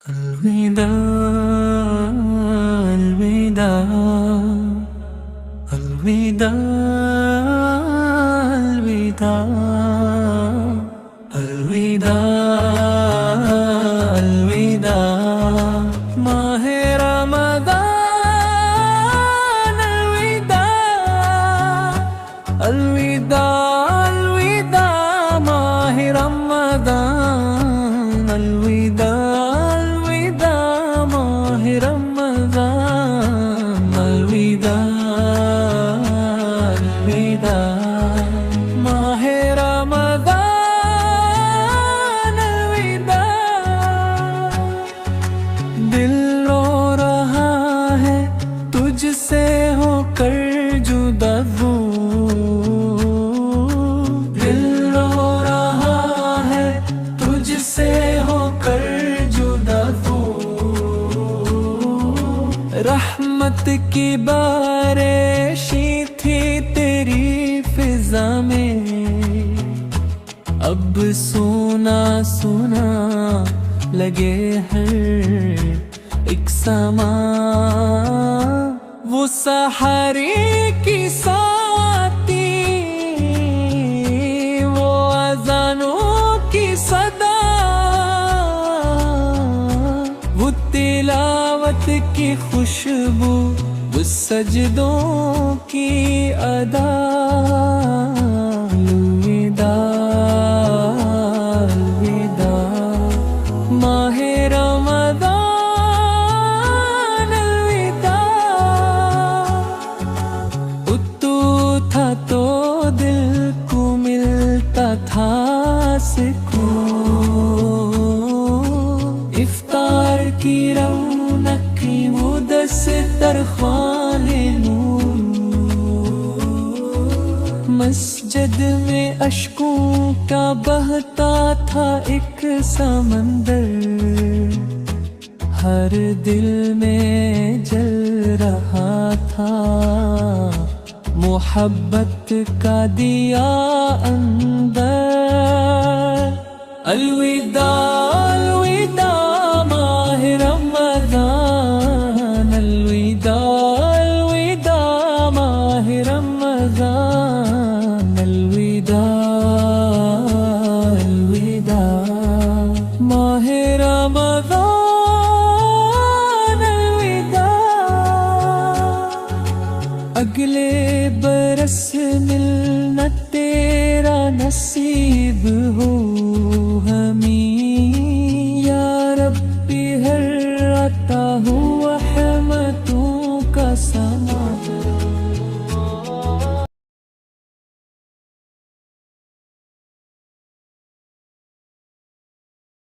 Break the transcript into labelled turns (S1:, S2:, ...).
S1: الوداع الوداع الوداع الوداع الوداع الوداع ماہ رمضان الوداع الوداع الوداع ماہ رمضان الوداع الوداع ماہ رمضان الوداع الوداع ماہ رمضان الوداع دل رو رہا ہے تجھ سے ہو کر جدا وہ دل رو رہا ہے تجھ سے ہو کر جدا وہ رحمت کی بارشی تھی تیری فضا میں اب سونا سونا لگے ہر ایک سما وہ سحری کی ساتی وہ اذانوں کی صدا وہ تلاوت کی خوشبو وہ سجدوں کی ادا الوداع الوداع ماہ رمضان الوداع تو تھا تو دل کو ملتا تھا سکون افطار کی رونق وہ دسترخوان نور مسجد میں اشکوں کا بہتا تھا ایک سمندر ہر دل میں جل رہا تھا محبت کا دیا اندر الوداع الوداع ماہ رمضان الوداع الوداع ماہ رمضان الوداع الوداع ماہ رمضان الوداع اگلے برس ملنا تیرا نصیب ہو